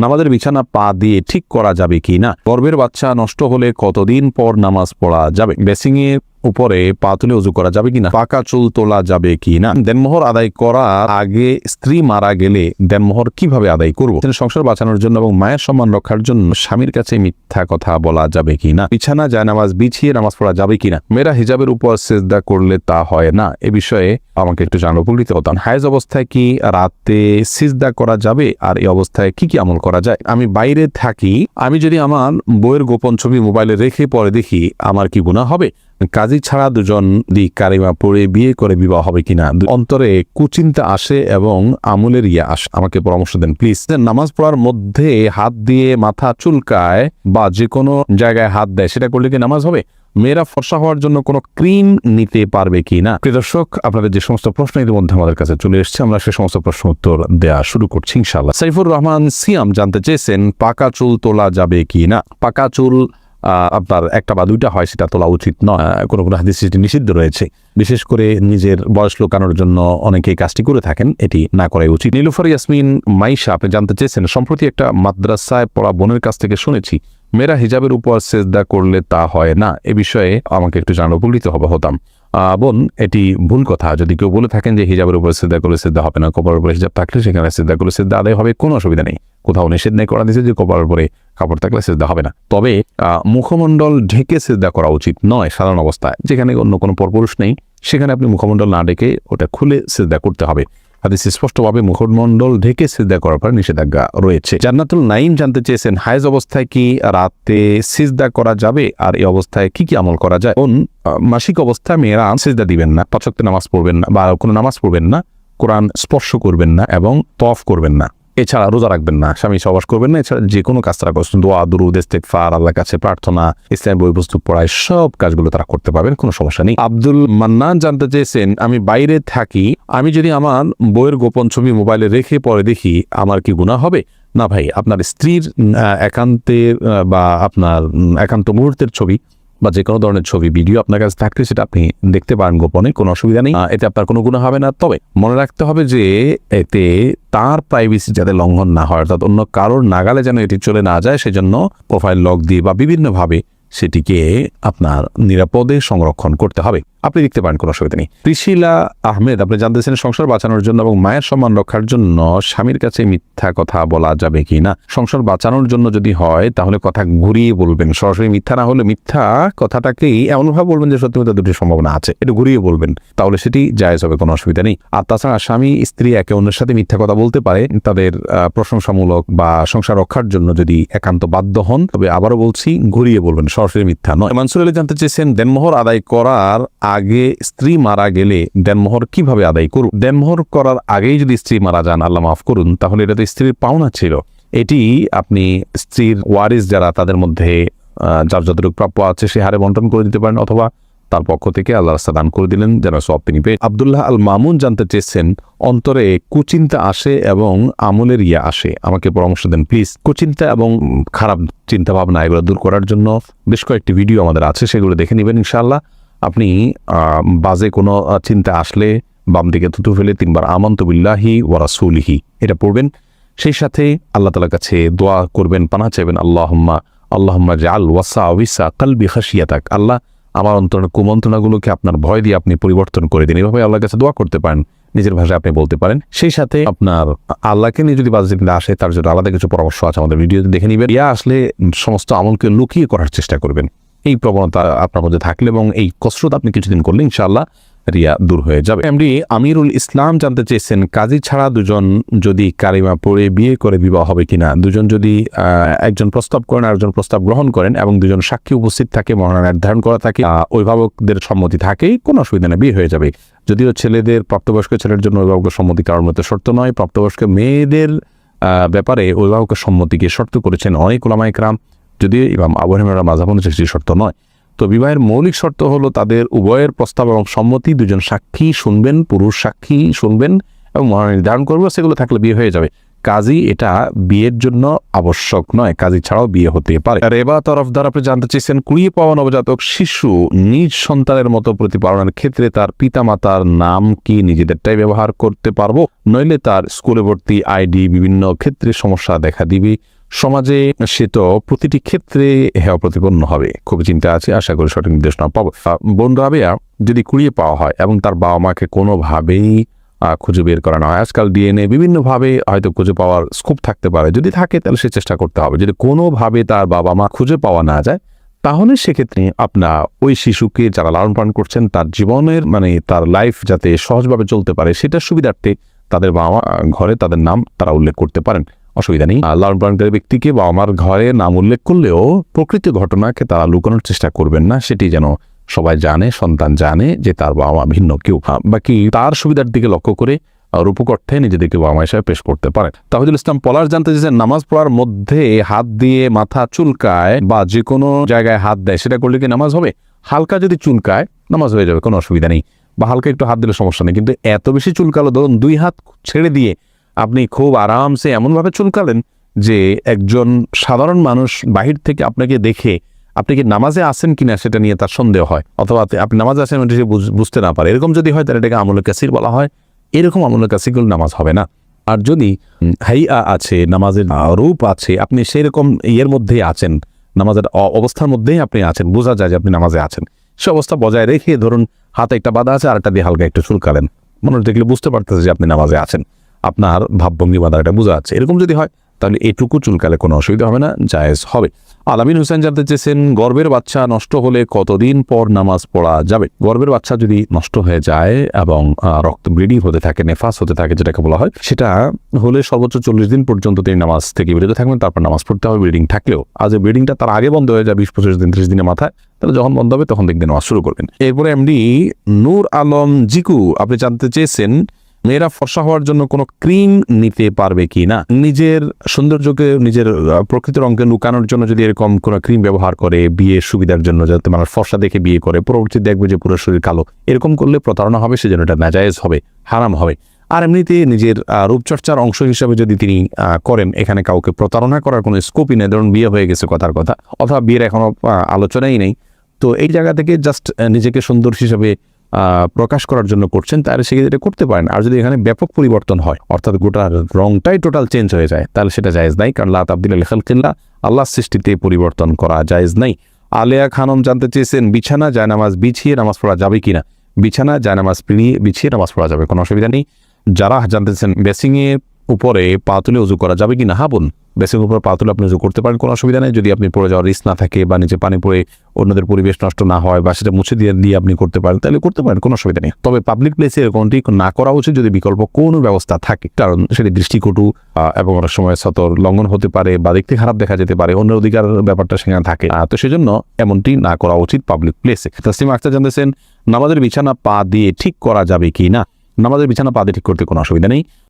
নামাজের বিছানা পা দিয়ে ঠিক করা যাবে কি না? গর্ভের বাচ্চা নষ্ট হলে কতদিন পর নামাজ পড়া যাবে? বেসিংয়ের উপরে পা তুলে উজু করা যাবে কিনা? পাকা চুল তোলা যাবে কি না? দেনমোহর আদায় করার আগে স্ত্রী মারা গেলে দেনমোহর কিভাবে আদায় করব? সংসার বাঁচানোর জন্য এবং মায়ের সম্মান রক্ষার জন্য স্বামীর কাছে মিথ্যা কথা বলা যাবে কিনা? বিছানা যায় নামাজ বিছিয়ে নামাজ পড়া যাবে কিনা? মেয়েরা হিজাবের উপর সেজদা করলে তা হয় না, এ বিষয়ে আমাকে একটু জানানো উপকৃত হতাম। হায়েজ অবস্থায় কি রাতে সিজদা করা যাবে? আর এই অবস্থায় কি কি আমল করা যায়? আমি বাইরে থাকি, আমি যদি আমার বইয়ের গোপন ছবি মোবাইলে রেখে পরে দেখি, আমার কি গুনাহ হবে? কাজী ছাড়া দুজন কারিমা পড়ে বিয়ে করে বিবাহ হবে কিনা? অন্তরে কুচিন্তা আসে এবং আমলের আসে, আমাকে পরামর্শ দেন প্লিজ। নামাজ পড়ার মধ্যে হাত দিয়ে মাথা চুলকায় বা যে কোনো জায়গায় হাত দেয়, সেটা করলে কি নামাজ হবে? মেয়েরা ফর্সা হওয়ার জন্য কোনো ক্রিম নিতে পারবে কি না? প্রিয় দর্শক, আপনাদের যে সমস্ত প্রশ্ন এর মধ্যে আমাদের কাছে চলে এসেছে, আমরা সে সমস্ত প্রশ্ন উত্তর দেওয়া শুরু করছি ইনশাআল্লাহ। সাইফুর রহমান সিয়াম জানতে চেয়েছেন, পাকা চুল তোলা যাবে কি না? পাকা চুল আপনার একটা বা দুইটা হয়, সেটা তোলা উচিত নয়। কোনো কোনো হাদিসে সেটি নিষিদ্ধ রয়েছে। বিশেষ করে নিজের বয়স লুকানোর জন্য অনেকেই কাজটি করে থাকেন, এটি না করাই উচিত। নীলুফার ইয়াসমিন মাইশা আপনি জানতে চেয়েছেন, সম্প্রতি একটা মাদ্রাসায় পড়া বোনের কাছ থেকে শুনেছি মেয়েরা হিজাবের উপর সেজদা করলে তা হয় না, এ বিষয়ে আমাকে একটু জানানো উপকৃত হতাম। বোন, এটি ভুল কথা। যদি কেউ বলে থাকেন যে হিজাবের উপর সেজদা করলে সেজদা হবে না, কপালের উপরে হিজাব থাকলে সেখানে সেজদা করলে সেজদা আদায় হবে, কোনো অসুবিধা নেই। কোথাও নিষেধ নেই করা দিয়েছে যে কপালের উপরে কাপড় থাকলে সেজদা হবে না। তবে মুখমণ্ডল ঢেকে সেজদা করা উচিত নয়। সাধারণ অবস্থায় যেখানে অন্য কোনো পরপুরুষ নেই, সেখানে আপনি মুখমণ্ডল না ঢেকে ওটা খুলে সেজদা করতে হবে। হাদিসে স্পষ্টভাবে মুখমণ্ডল ঢেকে সিজদা করার পর নিষেধাজ্ঞা রয়েছে। জান্নাতুল নাইম জানতে চেয়েছেন, হায়েজ অবস্থায় কি রাতে সিজদা করা যাবে? আর এই অবস্থায় কি কি আমল করা যায়? মাসিক অবস্থায় মেয়েরা সিজদা দিবেন না, 5 ওয়াক্ত নামাজ পড়বেন না বা কোনো নামাজ পড়বেন না, কোরআন স্পর্শ করবেন না এবং তওয়াফ করবেন না। এছাড়া রোজা রাখবেন না, স্বামী সহবাস করবেন না। এছাড়া যে কোনো কাজ তারা করছেন, দোয়া, দুরূদ, ইস্তেগফার, আল্লাহর কাছে প্রার্থনা, ইসলাম বই পুস্তক পড়ায়, সব কাজগুলো তারা করতে পারবেন, কোনো সমস্যা নেই। আব্দুল মান্নান জানতে চেয়েছেন, আমি বাইরে থাকি, আমি যদি আমার বইয়ের গোপন ছবি মোবাইলে রেখে পরে দেখি, আমার কি গুনাহ হবে? না ভাই, আপনার স্ত্রীর একান্তের বা আপনার একান্ত মুহূর্তের ছবি বা যে কোনো ধরনের ছবি ভিডিও আপনার কাছে থাকলে সেটা আপনি দেখতে পারেন গোপনে, কোনো অসুবিধা নেই। এতে আপনার কোনো গুনাহ হবে না। তবে মনে রাখতে হবে যে এতে তার প্রাইভেসি যাতে লঙ্ঘন না হয়, অর্থাৎ অন্য কারোর নাগালে যেন এটি চলে না যায়, সেজন্য প্রোফাইল লক দিয়ে বা বিভিন্নভাবে সেটিকে আপনার নিরাপদে সংরক্ষণ করতে হবে। আপনি দেখতে পারেন, কোনো অসুবিধা নেই। ত্রিশিলা আহমেদ আপনি জানতেছেন, সংসার বাঁচানোর জন্য এবং মায়ের সম্মান রক্ষার জন্য স্বামীর কাছে মিথ্যা কথা বলা যাবে কি না? সংসার বাঁচানোর জন্য যদি হয় তাহলে কথা ঘুরিয়ে বলবেন, সরাসরি মিথ্যা না হলে মিথ্যা কথাটাকেই এমনভাবে বলবেন যে সত্যি মিথ্যা দুটির সম্ভাবনা আছে, এটা ঘুরিয়ে বলবেন, তাহলে সেটি জায়েজ হবে, কোনো অসুবিধা নেই। আর তাছাড়া স্বামী স্ত্রী একে অন্যের সাথে মিথ্যা কথা বলতে পারে, তাদের প্রশংসামূলক বা সংসার রক্ষার জন্য যদি একান্ত বাধ্য হন, তবে আবারও বলছি, ঘুরিয়ে বলবেন, সরাসরি মিথ্যা নয়। মানসুর আলী জানতে চেয়েছেন, দেনমোহর আদায় করার আগে স্ত্রী মারা গেলে দেনমোহর কিভাবে আদায় করুন? দেনমোহর করার আগেই যদি স্ত্রী মারা যান, আল্লাহ মাফ করুন, তাহলে এটা তো স্ত্রীর পাওনা ছিল। এটি আপনি স্ত্রীর ওয়ারিস যারা, তাদের মধ্যে যার যতটুকু প্রাপ্য আছে সে হারে বন্টন করে দিতে পারেন, অথবা তার পক্ষ থেকে আল্লাহ রাস্তা দান করে দিলেন, যেন সওয়াব তিনি পেয়ে। আব্দুল্লাহ আল মামুন জানতে চেয়েছেন, অন্তরে কুচিন্তা আসে এবং আমলের আসে, আমাকে পরামর্শ দেন প্লিজ। কুচিন্তা এবং খারাপ চিন্তা ভাবনা এগুলো দূর করার জন্য বেশ কয়েকটি ভিডিও আমাদের আছে, সেগুলো দেখে নেবেন ইনশাআল্লাহ। আপনি বাজে কোনো চিন্তা আসলে বাম দিকে থুতু ফেলে 3 বার আমানতু বিল্লাহি ওয়া রাসূলিহি এটা পড়বেন। সেই সাথে আল্লাহ তাআলার কাছে দোয়া করবেন, পানাহ চাইবেন, আল্লাহুম্মা জাআল ওয়াসাওয়িসা কলবি খাশিয়াতাক, আল্লাহ আমার অন্তরের কুমন্ত্রণাগুলোকে আপনার ভয় দিয়ে আপনি পরিবর্তন করে দিন। এভাবে আল্লাহর কাছে দোয়া করতে পারেন, নিজের ভাষায় আপনি বলতে পারেন। সেই সাথে আপনার আল্লাহকে নিয়ে যদি বাজে চিন্তা আসে, তার জন্য আলাদা কিছু পরামর্শ আছে, আমাদের ভিডিওতে দেখে নিবেন। আসলে সমস্ত আমলকে লুকিয়ে করার চেষ্টা করবেন, এই প্রবণতা আপনার মধ্যে থাকলে এবং এই কসরত আপনি কিছুদিন করলে ইনশাআল্লাহ রিয়া দূর হয়ে যাবে। এমডি আমিরুল ইসলাম জানতে চেয়েছেন, কাজী ছাড়া দুজন যদি কালিমা পড়ে বিয়ে করে বিবাহ হবে কিনা? দুজন যদি একজন প্রস্তাব করেন, আরেকজন প্রস্তাব গ্রহণ করেন এবং দুজন সাক্ষী উপস্থিত থাকে, মহানা নির্ধারণ করা থাকে, অভিভাবকদের সম্মতি থাকে, কোনো অসুবিধা নেই, বিয়ে হয়ে যাবে। যদিও ছেলেদের, প্রাপ্তবয়স্ক ছেলের জন্য অভিভাবকের সম্মতি কারোর মতো শর্ত নয়, প্রাপ্তবয়স্ক মেয়েদের ব্যাপারে অভিভাবকের সম্মতিকে শর্ত করেছেন অনেক উলামায়ে কেরাম, যদিও ইমাম আবু হানিফার মাযহাব অনুযায়ী সেটি শর্ত নয়। তো বিবাহের মৌলিক শর্ত হলো তাদের উভয়ের প্রস্তাব এবং সম্মতি, দুজন সাক্ষী শুনবেন, পুরুষ সাক্ষী শুনবেন এবং মহানা নির্ধারণ করবে, সেগুলো থাকলে বিয়ে হয়ে যাবে। কাজী এটা বিয়ের জন্য আবশ্যক নয়, কাজী ছাড়াও বিয়ে হতে পারে। রেবা তরফদার আপনি জানতে চেয়েছেন, কুড়িয়ে পাওয়া নবজাতক শিশু নিজ সন্তানের মতো প্রতিপালনের ক্ষেত্রে তার পিতামাতার নাম কি নিজেদেরটাই ব্যবহার করতে পারবো, নইলে তার স্কুলে ভর্তি আইডি বিভিন্ন ক্ষেত্রে সমস্যা দেখা দিবে, সমাজে সে তো প্রতিটি ক্ষেত্রে হেয় প্রতিপন্ন হবে। খুব চিন্তা আছে, আশা করি সঠিক নির্দেশনা পাবো। বোন রাবেয়া, যদি কুড়িয়ে পাওয়া হয় এবং তার বাবা মাকে কোনোভাবেই খুঁজে বের করানো হয়, আজকাল ডিএনএ বিভিন্নভাবে হয়তো খুঁজে পাওয়ার স্কোপ থাকতে পারে, যদি থাকে তাহলে সে চেষ্টা করতে হবে। যদি কোনোভাবে তার বাবা মা খুঁজে পাওয়া না যায়, তাহলে সেক্ষেত্রে আপনার ওই শিশুকে যারা লালন পালন করছেন তার জীবনের তার লাইফ যাতে সহজভাবে চলতে পারে সেটার সুবিধার্থে তাদের বাবা মা ঘরে তাদের নাম তারা উল্লেখ করতে পারেন, অসুবিধা নেই। লালন পালনকারী ব্যক্তিকে বাবা মার ঘরে নাম উল্লেখ করলেও প্রকৃত ঘটনাকে তারা লুকানোর চেষ্টা করবেন না, সেটি যেন সবাই জানে, সন্তান জানে যে তার বাবা মা ভিন্ন কেউ। বাকি তার সুবিধার দিকে লক্ষ্য করে রূপক অর্থে নিজেদেরকে বাবা মা হিসাবে পেশ করতে পারে। তাহিদুল ইসলাম পলাশ জানতে চেয়েছেন, নামাজ পড়ার মধ্যে হাত দিয়ে মাথা চুলকায় বা যে কোনো জায়গায় হাত দেয়, সেটা করলে কি নামাজ হবে? হালকা যদি চুলকায় নামাজ হয়ে যাবে, কোনো অসুবিধা নেই, বা হালকা একটু হাত দিলে সমস্যা নেই। কিন্তু এত বেশি চুলকালো, ধরুন 2 হাত ছেড়ে দিয়ে আপনি খুব আরামসে এমনভাবে চুলকালেন যে একজন সাধারণ মানুষ বাহির থেকে আপনাকে দেখে আপনি কি নামাজে আছেন কিনা সেটা নিয়ে তার সন্দেহ হয়, অথবা আপনি নামাজে আছেন ওটা সে বুঝতে না পারে, এরকম যদি হয় তাহলে এটাকে আমলে কাসির বলা হয়। এরকম আমলে কাসিরগুলো নামাজ হবে না। আর যদি হাইয়া আছে, নামাজের রূপ আছে, আপনি সেরকম ইয়ের মধ্যেই আছেন, নামাজের অবস্থার মধ্যেই আপনি আছেন, বোঝা যায় যে আপনি নামাজে আছেন, সে অবস্থা বজায় রেখে ধরুন হাতে একটা বাধা আছে আর একটা দিয়ে হালকা একটু চুলকালেন, মানুষ দেখলে বুঝতে পারতেছে যে আপনি নামাজে আছেন, আপনার ভাবভঙ্গি বাধাটা বোঝা যাচ্ছে। এরকম যদি হয় তাহলে এটুকু চুলকালে কোনো অসুবিধা হবে না, জায়েজ হবে। আলামিন হোসেন জানতে চেয়েছেন, গর্ভের বাচ্চা নষ্ট হলে কতদিন পর নামাজ পড়া যাবে? গর্ভের বাচ্চা যদি নষ্ট হয়ে যায় এবং রক্ত ব্লিডিং হতে থাকে, নেফাস হতে থাকে যেটাকে বলা হয়, সেটা হলে সর্বোচ্চ 40 দিন পর্যন্ত তিনি নামাজ থেকে বিরত থাকবেন, তারপর নামাজ পড়তে হবে ব্লিডিং থাকলেও। আর যে ব্লিডিংটা তার আগে বন্ধ হয়ে যায় 20-25 দিন 30 দিনের মাথায়, তাহলে যখন বন্ধ হবে তখন দেখবেন নামাজ শুরু করবেন। এরপরে এমডি নূর আলম জিকু আপনি জানতে চেয়েছেন, মেয়েরা ফর্সা হওয়ার জন্য কোনো ক্রিম নিতে পারবে কি না? নিজের সৌন্দর্যকে, নিজের প্রকৃত রঙকে লুকানোর জন্য যদি এরকম কোনো ক্রিম ব্যবহার করে বিয়ের সুবিধার জন্য, যাতে মানুষ ফর্সা দেখে বিয়ে করে, পরবর্তী দেখবে যে পুরো শরীর কালো, এরকম করলে প্রতারণা হবে, সেজন্য এটা নাজায়েজ হবে, হারাম হবে। আর এমনিতে নিজের রূপচর্চার অংশ হিসাবে যদি তিনি করেন, এখানে কাউকে প্রতারণা করার কোনো স্কোপই নেই। ধরুন বিয়ে হয়ে গেছে কথার কথা, অথবা বিয়ের এখনো আলোচনাই নেই, তো এই জায়গা থেকে জাস্ট নিজেকে সুন্দর হিসাবে প্রকাশ করার জন্য করছেন, তাহলে সেক্ষেত্রে করতে পারেন। আর যদি এখানে ব্যাপক পরিবর্তন হয়, অর্থাৎ গোটা রংটাই টোটাল চেঞ্জ হয়ে যায়, তাহলে সেটা জায়েজ নাই, কারণ লা তাবদিলা লিখালকিল্লাহ, আল্লাহর সৃষ্টিতে পরিবর্তন করা জায়েজ নাই। আলেয়া খানম জানতে চেয়েছেন, বিছানা জায়নামাজ বিছিয়ে নামাজ পড়া যাবে কিনা? বিছানা জায়নামাজ বিছিয়ে নামাজ পড়া যাবে, কোনো অসুবিধা নেই। যারা জানতে চেয়েছেন, বেসিংয়ের উপরে পা তুলে উজু করা যাবে কিনা? হ্যাঁ বোন, বেসিং উপরে পা তুলে আপনি উজু করতে পারেন, কোনো অসুবিধা নেই, যদি আপনি পড়ে যাওয়ার রিস্ক না থাকে বা নিচে পানি পড়ে অন্যদের পরিবেশ নষ্ট না হয় বা সেটা মুছে দিয়ে আপনি করতে পারেন, তাহলে করতে পারেন, কোনো অসুবিধা নেই। তবে পাবলিক প্লেসে এরকমটি না করা উচিত যদি বিকল্প কোনো ব্যবস্থা থাকে, কারণ সেটি দৃষ্টিকটু এবং অনেক সময় সতর লঙ্ঘন হতে পারে বা দেখতে খারাপ দেখা যেতে পারে, অন্যের অধিকার ব্যাপারটা সেখানে থাকে, তো সেজন্য এমনটি না করা উচিত পাবলিক প্লেসে। তাসলিমা আক্তার জানতেছেন, নামাজের বিছানা পা দিয়ে ঠিক করা যাবে কি না? নামাজের বিছানা পা দিয়ে ঠিক করতে কোনো অসুবিধা নেই।